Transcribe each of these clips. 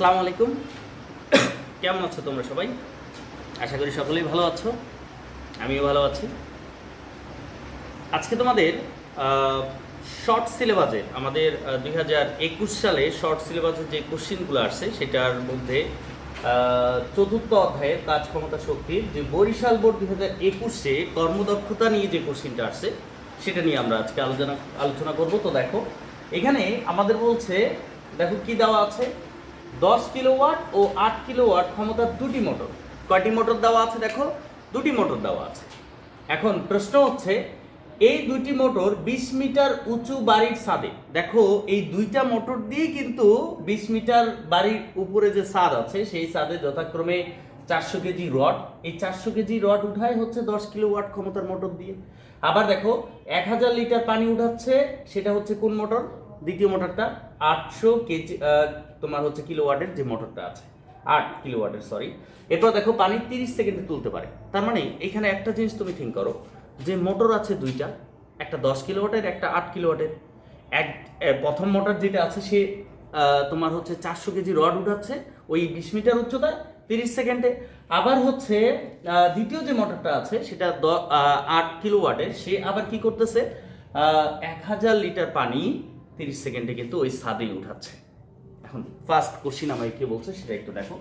আসসালামু আলাইকুম। কেমন আছো তোমরা সবাই? আশা করি সকলেই ভালো আছো, আমিও ভালো আছি। আজকে তোমাদের শর্ট সিলেবাসে আমাদের 2021 সালে শর্ট সিলেবাসের যে কোশ্চিনগুলো আসছে সেটার মধ্যে চতুর্থ অধ্যায়ের কাজ ক্ষমতা শক্তির যে বরিশাল বোর্ড 2021-এ কর্মদক্ষতা নিয়ে যে কোশ্চিনটা আসছে সেটা নিয়ে আমরা আজকে আলোচনা করব। তো দেখো এখানে আমাদের বলছে, দেখো কি দেওয়া আছে, 10 কিলোওয়াট ও 8 কিলোওয়াট ক্ষমতার দুটি মোটর। কয়টি মোটর দেওয়া আছে? দেখো দুটি মোটর দেওয়া আছে। এখন প্রশ্ন হচ্ছে এই দুইটি মোটর 20 মিটার উঁচু বাড়ির ছাদে, দেখো এই দুইটা মোটর দিয়ে কিন্তু 20 মিটার বাড়ির উপরে যে ছাদ আছে সেই ছাদে যথাক্রমে 400 কেজি রড, এই 400 কেজি রড উঠায় হচ্ছে 10 কিলোওয়াট ক্ষমতার মোটর দিয়ে। আবার দেখো 1000 লিটার পানি উঠাচ্ছে, সেটা হচ্ছে কোন মোটর? দ্বিতীয় মোটরটা 800 কেজি তোমার হচ্ছে কিলোওয়াটের যে মোটরটা আছে, 8 কিলোওয়াটের সরি। এরপর দেখো পানি 30 সেকেন্ডে তুলতে পারে। তার মানে এখানে একটা জিনিস তুমি থিঙ্ক করো যে মোটর আছে দুইটা, একটা 10 কিলোওয়াটের, একটা 8 কিলোওয়াটের। প্রথম মোটর যেটা আছে সে তোমার হচ্ছে 400 কেজি রড উঠাচ্ছে ওই 20 মিটার উচ্চতায় 30 সেকেন্ডে। আবার হচ্ছে দ্বিতীয় যে মোটরটা আছে সেটা 8 কিলোওয়াটের, সে আবার কি করতেছে 1000 লিটার পানি 30 সেকেন্ডে কিন্তু ওই ছাদেই উঠাচ্ছে। এখন ফার্স্ট কোশ্চিন আমাকে কি বলছে সেটা একটু দেখো।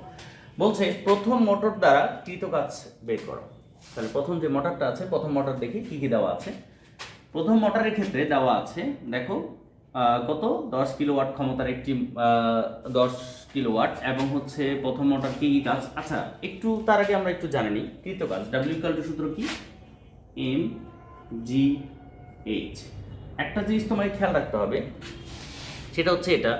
বলছে প্রথম মোটর দ্বারা কৃতকাজ বের করো। তাহলে প্রথম যে মোটরটা আছে, প্রথম মোটর দেখি কি কি দেওয়া আছে। প্রথম মোটরের ক্ষেত্রে দেওয়া আছে দেখো কত 10 কিলোওয়াট ক্ষমতার একটি 10 কিলোওয়াট, এবং হচ্ছে প্রথম মোটর কি কি কাজ। আচ্ছা একটু তার আগে আমরা একটু জানি নি কৃতকাজ। ডাব্লিউ ইকুয়াল টু সূত্র কি? M G H. একটা জিনিস তোমায় খেয়াল রাখতে হবে, সেটা হচ্ছে এটা,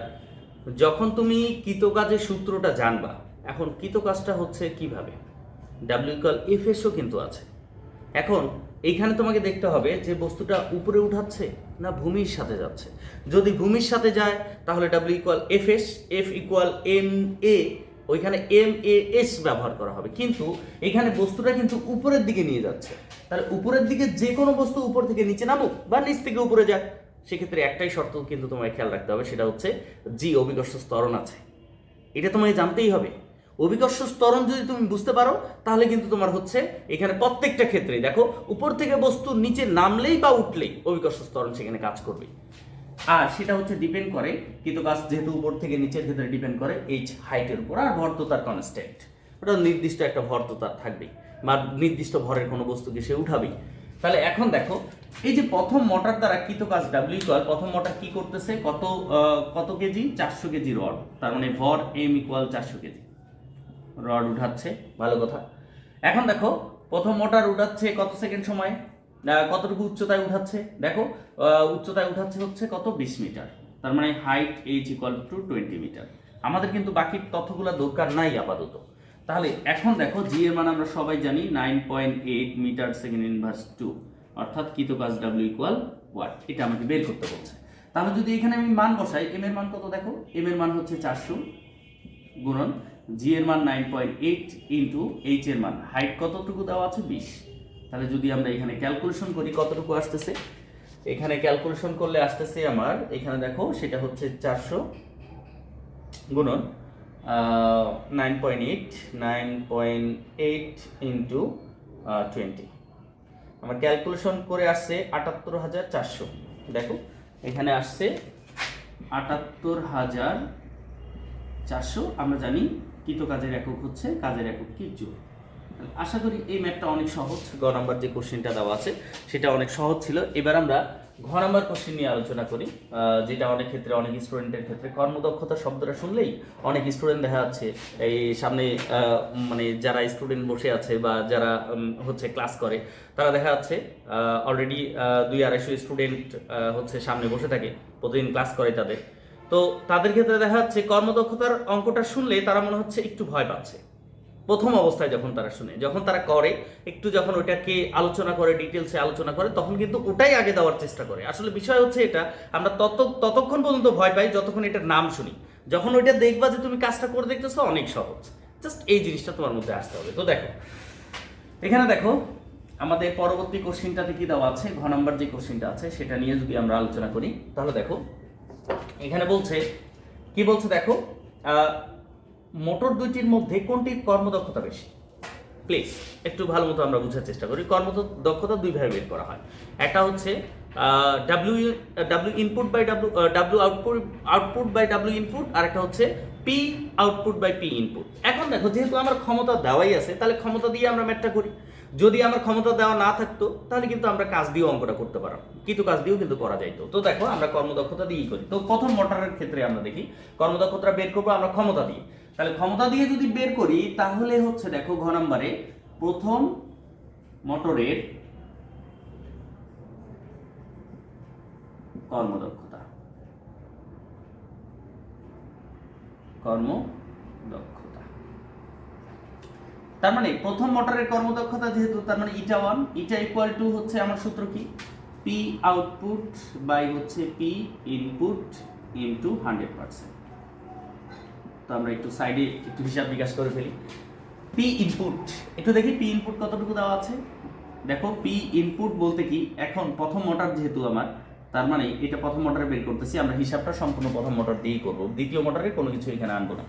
যখন তুমি কৃতকাজের সূত্রটা জানবা, এখন কৃতকাজটা হচ্ছে কিভাবে, ডাব্লিউ ইকুয়াল এফ এসও কিন্তু আছে। এখন এইখানে তোমাকে দেখতে হবে যে বস্তুটা উপরে উঠাচ্ছে না ভূমির সাথে যাচ্ছে। যদি ভূমির সাথে যায় তাহলে W equal F S, F equal M A, ওইখানে এম এ এস ব্যবহার করা হবে। কিন্তু এখানে বস্তুটা কিন্তু উপরের দিকে নিয়ে যাচ্ছে, তাহলে উপরের দিকে যে কোনো বস্তু উপর থেকে নিচে নামুক বা নিচ থেকে উপরে যাক, সেক্ষেত্রে একটাই শর্ত কিন্তু তোমায় খেয়াল রাখতে হবে, সেটা হচ্ছে জি অভিকর্ষ ত্বরণ আছে। এটা তোমায় জানতেই হবে। অভিকর্ষ ত্বরণ যদি তুমি বুঝতে পারো তাহলে কিন্তু তোমার হচ্ছে এখানে প্রত্যেকটা ক্ষেত্রেই দেখো উপর থেকে বস্তু নিচে নামলেই বা উঠলেই অভিকর্ষ ত্বরণ সেখানে কাজ করবে। আর সেটা হচ্ছে ডিপেন্ড করে কৃতকাজ যেহেতু উপর থেকে নিচের ক্ষেত্রে ডিপেন্ড করে এইচ হাইটের উপর, আর ভর তো তার কনস্ট্যান্ট, ওটা নির্দিষ্ট একটা ভর তো তার থাকবেই, বা নির্দিষ্ট ভরের কোনো বস্তুকে সে উঠাবেই। তাহলে এখন দেখো এই যে প্রথম মোটর দ্বারা কৃতকাজ ডাব্লিউ ইকুয়াল, প্রথম মোটর কি করতেছে, কত কেজি? 400 কেজি রড, তার মানে ভর এম ইকুয়াল 400 কেজি রড উঠাচ্ছে, ভালো কথা। এখন দেখো প্রথম মোটর উঠাচ্ছে কত সেকেন্ড সময়, কতটুকু উচ্চতায় উঠাচ্ছে, দেখো উচ্চতায় উঠাচ্ছে হচ্ছে কত 20 মিটার, তার মানে height H equal to 20 metre. আমাদের কিন্তু বাকি তথ্যগুলো দরকার নাই আপাতত। তাহলে এখন দেখো জি এর মান আমরা সবাই জানি 9.8 মিটার সেকেন্ড ইনভার্স 2, অর্থাৎ কৃতকাজ ডাব্লিউ ইকুয়াল ওয়াট, এটা আমাকে বের করতে বলছে। তাহলে যদি এখানে আমি মান বসাই, এম এর মান কত, দেখো এম এর মান হচ্ছে 400 গুণন জি এর মান 9.8 ইন্টু এইচ এর মান, হাইট কতটুকু দেওয়া আছে 20। তাহলে যদি আমরা এখানে ক্যালকুলেশন করি কতটুকু আসতেছে, এখানে ক্যালকুলেশন করলে আসতেছে আমার এখানে দেখো সেটা হচ্ছে 400 গুণন 9.8 ইন্টু 20, আমার ক্যালকুলেশন করে আসছে 78,400। দেখো এখানে আসছে 78,400। আমরা জানি কৃতকাজের একক হচ্ছে কাজের একক কি, জুল। আশা করি এই ম্যাথটা অনেক সহজ। গ নাম্বার যে কোশ্চেনটা দেওয়া আছে সেটা অনেক সহজ ছিল। এবার আমরা ঘ নাম্বার কোশ্চেন নিয়ে আলোচনা করি, যেটা অনেক ক্ষেত্রে অনেক স্টুডেন্টের ক্ষেত্রে কর্মদক্ষতা শব্দটা শুনলেই অনেক স্টুডেন্ট দেখা যাচ্ছে এই সামনে মানে যারা স্টুডেন্ট বসে আছে বা যারা হচ্ছে ক্লাস করে তারা দেখা যাচ্ছে অলরেডি 200-250 স্টুডেন্ট হচ্ছে সামনে বসে থাকে, প্রতিদিন ক্লাস করে তাদের। তো তাদের ক্ষেত্রে দেখা যাচ্ছে কর্মদক্ষতার অঙ্কটা শুনলে তারা মনে হচ্ছে একটু ভয় পাচ্ছে প্রথম অবস্থায়, যখন তারা শুনে, যখন তারা করে একটু, যখন ওইটাকে আলোচনা করে, ডিটেলসে আলোচনা করে, তখন কিন্তু ওটাই আগে দেওয়ার চেষ্টা করে। আসলে বিষয় হচ্ছে এটা, আমরা ততক্ষণ পর্যন্ত ভয় পাই যতক্ষণ এটার নাম শুনি। যখন ওইটা দেখবা যে তুমি কাজটা করে দেখতেছো অনেক সহজ, জাস্ট এই জিনিসটা তোমার মধ্যে আসতে হবে। তো দেখো এখানে দেখো আমাদের পরবর্তী কোশ্চেনটাতে কি দেওয়া আছে, ঘ নাম্বার যে কোশ্চেনটা আছে সেটা নিয়ে যদি আমরা আলোচনা করি তাহলে দেখো এখানে বলছে কি বলছে, দেখো মোটর দুইটির মধ্যে কোনটির কর্মদক্ষতা বেশি? প্লিজ একটু ভালো মতো আমরা বোঝার চেষ্টা করি। কর্মদক্ষতা দুইভাবে বের করা হয়। একটা হচ্ছে W W input by W output by W input, আর একটা হচ্ছে P output by P input. এখন দেখো, যেহেতু আমার ক্ষমতা দেওয়াই আছে, তাহলে ক্ষমতা দিয়ে আমরা ম্যাথটা করি। যদি আমার ক্ষমতা দেওয়া না থাকতো তাহলে কিন্তু আমরা কাজ দিয়েও অঙ্কটা করতে পারতাম, কিন্তু কাজ দিয়েও কিন্তু করা যাইতো। তো দেখো, আমরা কর্মদক্ষতা দিয়েই করি। তো প্রথম মোটরের ক্ষেত্রে আমরা দেখি কর্মদক্ষতা বের করবো আমরা ক্ষমতা দিয়ে। তাহলে ক্ষমতা দিয়ে যদি বের করি তাহলে হচ্ছে দেখো, ঘ নম্বরে প্রথম মোটরের কর্মদক্ষতা তার মানে প্রথম মোটরের কর্মদক্ষতা যেহেতু, তার মানে ইটা 1, ইটা ইকুয়াল টু হচ্ছে আমার সূত্র কি, পি আউটপুট বাই হচ্ছে পি ইনপুট ইনটু 100%। তো আমরা একটু সাইডে একটু হিসাব বিকাশ করে ফেলি। পি ইনপুট, একটু দেখি পি ইনপুট কতটুকু দেওয়া আছে। দেখো, পি ইনপুট বলতে কি, এখন প্রথম মোটর যেহেতু আমার, তার মানে এটা প্রথম মোটরে বের করতেছি, আমরা হিসাবটা সম্পূর্ণ প্রথম মোটর দিয়েই করবো, দ্বিতীয় মোটরে কোনো কিছু এখানে আনবো না।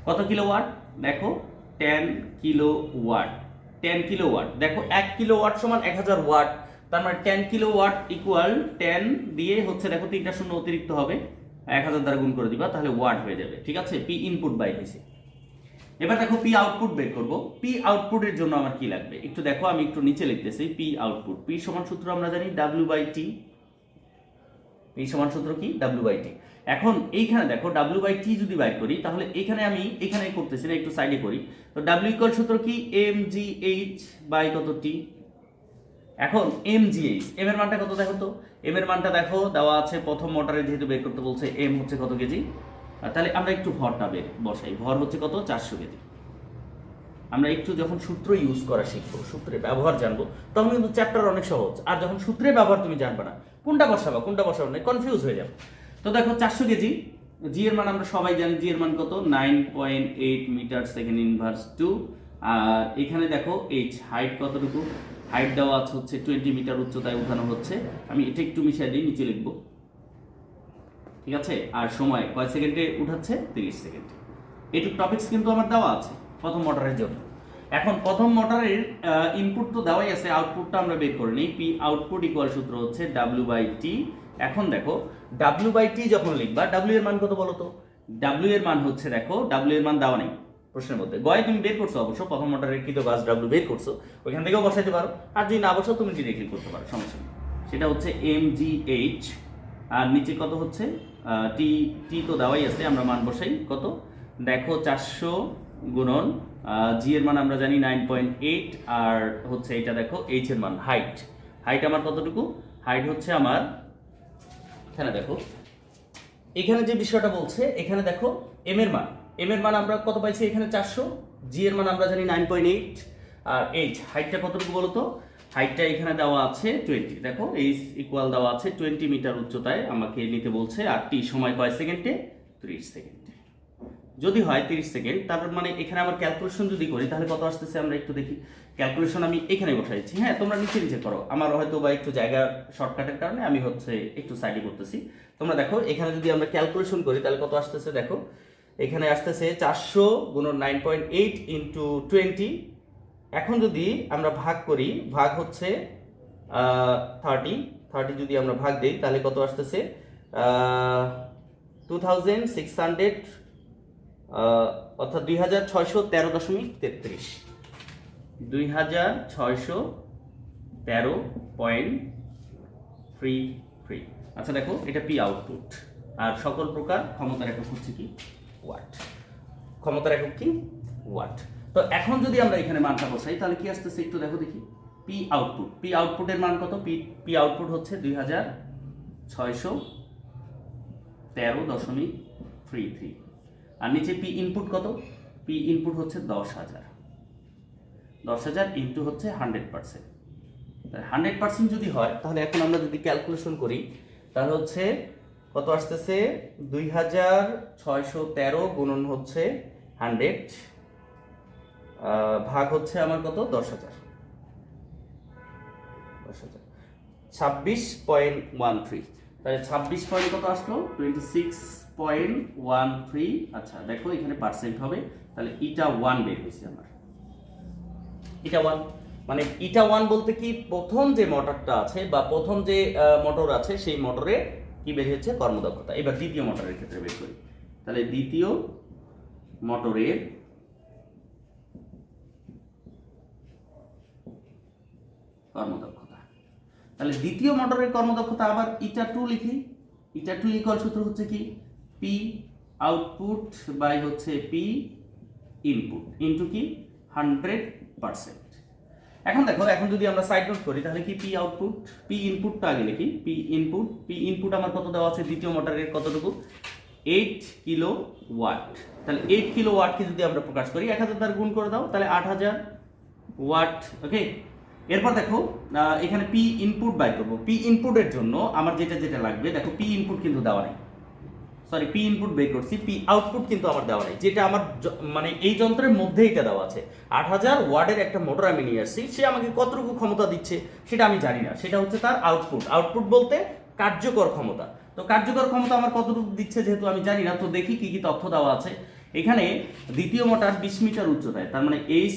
কত কিলোওয়াট? দেখো 10 কিলোওয়াট। 10 কিলোওয়াট, দেখো 1 কিলোওয়াট সমান 1000 ওয়াট। তার মানে 10 কিলোওয়াট ইকুয়াল 10 দিয়ে হচ্ছে, দেখো 3টা শূন্য অতিরিক্ত হবে, 1000 দ্বারা গুণ করে দিবা, তাহলে ওয়াট হয়ে যাবে। ঠিক আছে, পি ইনপুট বাই হয়েছে। এবার দেখো পি আউটপুট বের করব। পি আউটপুটের জন্য আমার কি লাগবে একটু দেখো, আমি একটু নিচে লিখতেছি। পি আউটপুট, পি সমান সূত্র আমরা জানি ডাব্লিউ বাই টি। পি সমান সূত্র কি, ডাব্লিউ বাই টি। এখন এইখানে দেখো, ডাব্লিউ বাই টি যদি বাই করি তাহলে এখানে আমি এখানে করতেছি না, একটু সাইডে করি। তো ডাব্লিউ ইকুয়াল সূত্র কি, এম জি এইচ বাই কত টি। এখন এম জি এইচ, এম এর মানটা কত দেখো তো, এম এর মানটা দেখো দেওয়া আছে প্রথম মোটরে, যেহেতু বের করতে বলছে, এম হচ্ছে কত কেজি। তাহলে আমরা একটু ভরটা বসাই, ভর হচ্ছে কত, 400 কেজি। আমরা একটু যখন সূত্র ইউজ করা শিখবো, সূত্রের ব্যবহার জানবো, তখন কিন্তু চ্যাপ্টার অনেক সহজ। আর যখন সূত্রের ব্যবহার তুমি জানবে না, কোনটা বসাবো না, কনফিউজ হয়ে যাবে। তো দেখো 400 কেজি, জি এর মান আমরা সবাই জানি, জি এর মান কত, 9.8 মিটার সেকেন্ড ইনভার্স 2। আর এখানে দেখো এইচ, হাইট কতটুকু, হাইট দেওয়া আছে হচ্ছে 20 মিটার, উচ্চতায় উঠানো হচ্ছে, আমি এটা একটু মিশিয়ে দিই, নিচে লিখবো। ঠিক আছে, আর সময় কয় সেকেন্ডে উঠাচ্ছে, 30 সেকেন্ডে। এইটুকু টপিকস কিন্তু আমার দেওয়া আছে প্রথম মোটরের জন্য। এখন প্রথম মোটরের ইনপুট তো দেওয়াই আছে, আউটপুটটা আমরা বের করে নিই। পি আউটপুট ইকুয়াল সূত্র হচ্ছে ডাব্লিউ বাই টি। এখন দেখো, ডাব্লিউ বাই টি যখন লিখবা, ডাব্লিউ এর মান কত বলো তো, ডাব্লিউ এর মান হচ্ছে, দেখো ডাব্লিউ এর মান দেওয়া নেই প্রশ্নের মধ্যে, গয়ে তুমি বের করছো অবশ্য, প্রথম মোটরের কৃত গাছ ডাব্লিউ বের করছো, ওইখান থেকেও বসাইতে পারো, আর যদি না বসো তুমি ডিরেক্টলি করতে পারো, সমস্যা নেই। সেটা হচ্ছে এম জি এইচ, আর নিচে কত হচ্ছে, টি, টি তো দেওয়াই আছে, আমরা মান বসাই কত, দেখো 400 গুণন জি এর মান আমরা জানি 9.8, আর হচ্ছে এটা দেখো এইচ এর মান, হাইট, হাইট আমার কতটুকু, হাইট হচ্ছে আমার, এখানে দেখো, এখানে যে বিষয়টা বলছে, এখানে দেখো এম এর মান আমরা কত পাইছি এখানে 400, জি এর মান আমরা জানি 9.8, আর এইচ, হাইটটা কতটুকু বলো তো, হাইটটা এখানে দেওয়া আছে 20, দেখো এইচ ইকুয়াল দেওয়া আছে 20 মিটার উচ্চতায় আমাকে নিতে বলছে, আর টি সময় কয় সেকেন্ডে, 30 সেকেন্ডে। যদি হয় 30 সেকেন্ড, তার মানে এখানে আমার ক্যালকুলেশন যদি করি তাহলে কত আসতেছে আমরা একটু দেখি। ক্যালকুলেশন আমি এখানে বসাইছি, হ্যাঁ তোমরা নিচে নিচে করো, আমার হয়তো বা একটু জায়গা শর্টকাটের কারণে আমি হচ্ছে একটু সাইডে করতেছি। তোমরা দেখো এখানে যদি আমরা ক্যালকুলেশন করি তাহলে কত আসতেছে, দেখো এখানে আসতেছে 400 গুণন 9.8 ইন্টু 20। এখন যদি আমরা ভাগ করি, ভাগ হচ্ছে 30 যদি আমরা ভাগ দিই তাহলে কত আসতেছে, 2600, অর্থাৎ 2613.33, 2613.33। আচ্ছা দেখো, এটা পি আউটপুট, আর সকল প্রকার ক্ষমতার একক হচ্ছে কি, ওয়াট। ক্ষমতার একক কি, ওয়াট। তো এখন যদি আমরা এখানে মানটা বসাই তাহলে কি আসতেছে একটু দেখো দেখি। পি আউটপুটের মান কত, পি আউটপুট হচ্ছে 2613.33, আর নিচে পি ইনপুট কত, পি ইনপুট হচ্ছে 10,000 ইন্টু হচ্ছে 100%। 100% যদি হয় তাহলে এখন আমরা যদি ক্যালকুলেশন করি তাহলে হচ্ছে কত আসতেছে, 2613 গুণন হচ্ছে 100, ভাগ হচ্ছে আমার কত, 10,000, 26.13। তাহলে 26 পয়েন্ট কত আসলো 26.13। আচ্ছা দেখো এখানে পার্সেন্ট হবে, তাহলে ইটা 1 বের হয়েছে আমার। ইটা 1 মানে ইটা 1 বলতে কি প্রথম যে মোটরটা আছে বা প্রথম যে মোটর আছে সেই মোটরে কি বের হয়েছে কর্মদক্ষতা। এবার দ্বিতীয় মোটরের ক্ষেত্রে বের করি, তাহলে দ্বিতীয় মোটরের কর্মদক্ষতা, তাহলে দ্বিতীয় মোটরের কর্মদক্ষতা আবার ইটা 2 লিখি। ইটা 2 ইকুয়াল সূত্র হচ্ছে কি পি আউটপুট বাই হচ্ছে পি ইনপুট ইনটু কি 100%। এখন দেখো, এখন যদি আমরা সাইড নোট করি তাহলে কি পি আউটপুট, পি ইনপুটটা আগে লিখি। পি ইনপুট আমার কত দেওয়া আছে দ্বিতীয় মোটরের কতটুকু 8 কিলো ওয়াট। তাহলে 8 কিলো ওয়াটকে যদি আমরা প্রকাশ করি 1000 দ্বারা গুণ করে দাও, তাহলে 8000 ওয়াট। ওকে, এরপর দেখো এখানে পি ইনপুট বাই করবো। পি ইনপুটের জন্য আমার যেটা লাগবে, দেখো পি ইনপুট কিন্তু দেওয়া নেই, সরি পি ইনপুট বের করছি, পি আউটপুট কিন্তু আমার দেওয়া নেই, যেটা আমার মানে এই যন্ত্রের মধ্যে এটা দেওয়া আছে। 8000 ওয়াটের একটা মোটর আমি নিয়ে আসছি, সে আমাকে কতটুকু ক্ষমতা দিচ্ছে সেটা আমি জানি না, সেটা হচ্ছে তার আউটপুট। আউটপুট বলতে কার্যকর ক্ষমতা। তো কার্যকর ক্ষমতা আমার কতটুকু দিচ্ছে যেহেতু আমি জানি না, তো দেখি কি কি তথ্য দেওয়া আছে। এখানে দ্বিতীয় মোটর 20 মিটার উচ্চতায়, তার মানে এইচ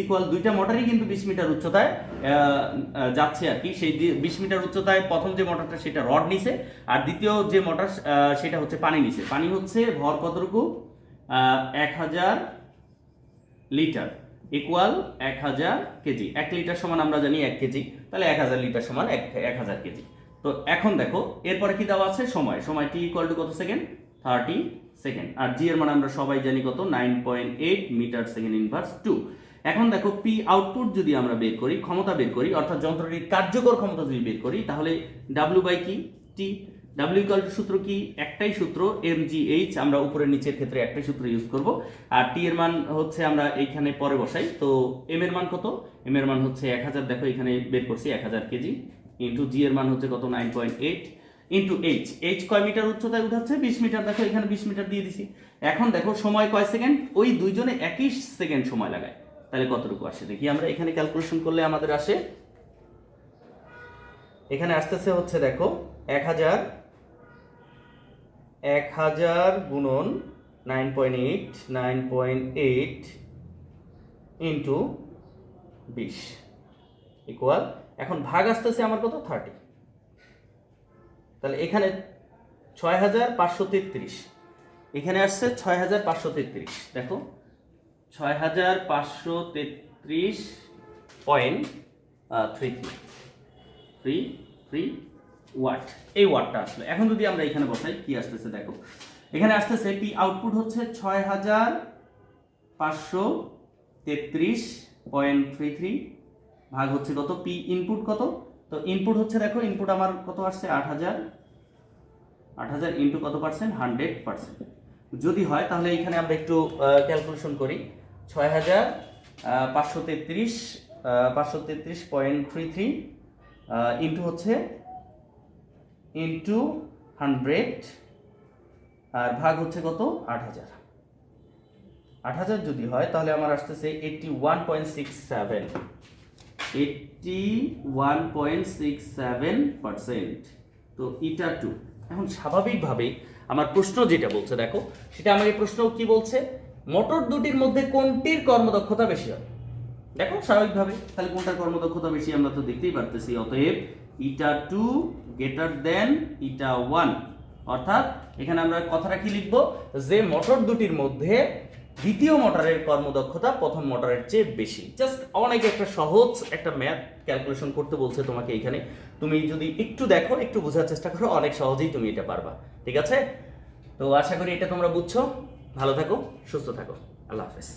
ইকুয়াল দুইটা মোটরই কিন্তু 20 মিটার উচ্চতায় যাচ্ছে আর কি। সেই 20 মিটার উচ্চতায় প্রথম যে মোটরটা সেটা রড নিছে, আর দ্বিতীয় যে মোটর সেটা হচ্ছে পানি নিছে। পানি হচ্ছে ভর কতটুকু 1000 লিটার ইকুয়াল 1000 কেজি। 1 লিটার সমান আমরা জানি 1 কেজি, তাহলে 1000 লিটার সমান 1000 কেজি। তো এখন দেখো এরপরে কি দেওয়া আছে সময় টি ইকুয়াল টু কত সেকেন্ড 30 সেকেন্ড, আর জি এর মান আমরা সবাই জানি কত 9.8 মিটার সেকেন্ড ইনভার্স 2। এখন দেখো পি আউটপুট যদি আমরা বের করি, ক্ষমতা বের করি, অর্থাৎ যন্ত্রটির কার্যকর ক্ষমতা যদি বের করি, তাহলে ডাব্লিউ বাই কি টি। ডাব্লিউ ইকুয়াল টু সূত্র কি একটাই সূত্র এমজিএইচ, আমরা উপরের নিচের ক্ষেত্রে একটাই সূত্র ইউজ করব। আর টি এর মান হচ্ছে আমরা এইখানে পরে বসাই। তো এম এর মান কত, এম এর মান হচ্ছে 1000, দেখো এখানে বের করছি 1000 কেজি, ইন্টু জি এর মান হচ্ছে কত 9.8 ইন্টু এইচ কয় মিটার উচ্চতায় উঠাচ্ছে 20 মিটার, দেখো এখানে 20 মিটার দিয়ে দিছি। এখন দেখো সময় কয় সেকেন্ড, ওই দুইজনে 21 সেকেন্ড সময় লাগায়, তাহলে কতটুকু আসে দেখি আমরা। এখানে ক্যালকুলেশন করলে আমাদের আসে, এখানে আসতেছে হচ্ছে দেখো 1000 গুণন 9.8 ইন্টু 20 ইকুয়াল, এখন ভাগ আসতেছে আমার কত 30। তাহলে এখানে 6533, এখানে আসছে 6533, দেখো 6533.33 ওয়াট, এই ওয়াটটা আসলো। এখন যদি আমরা এখানে বসাই কি আসতেছে দেখো, এখানে আসতেছে পি আউটপুট হচ্ছে 6533.33 ভাগ হচ্ছে কত পি ইনপুট কত, তো ইনপুট হচ্ছে দেখো ইনপুট আমার কত আসছে 8000 ইনটু কত পার্সেন্ট 100%। যদি হয় তাহলে এখানে আমরা একটু ক্যালকুলেশন করি, 6533.33 ইনটু হচ্ছে ইনটু 100 আর ভাগ হচ্ছে কত 8000 যদি হয় তাহলে আমার আসতেছে 81.67%। তো ইটা 2। এখন স্বাভাবিকভাবে আমার প্রশ্ন যেটা বলছে দেখো, সেটা আমাকে প্রশ্ন কি বলছে, মোটর দুটির মধ্যে কোনটির কর্মদক্ষতা বেশি হবে। দেখো স্বাভাবিকভাবে তাহলে কোনটার কর্মদক্ষতা বেশি আমরা তো দেখতেই পারতেছি, অতএব ইটা 2 গ্রেটার দেন ইটা 1। অর্থাৎ এখানে আমরা কথাটা কি লিখবো, যে মোটর দুটির মধ্যে দ্বিতীয় মোটরের কর্মদক্ষতা প্রথম মোটরের চেয়ে বেশি। জাস্ট অনেক একটা সহজ একটা ম্যাথ ক্যালকুলেশন করতে বলছে তোমাকে এখানে, তুমি যদি একটু দেখো, একটু বোঝার চেষ্টা করো, অনেক সহজেই তুমি এটা পারবা। ঠিক আছে, তো আশা করি এটা তোমরা বুঝছো। ভালো থাকো, সুস্থ থাকো, আল্লাহ হাফেজ।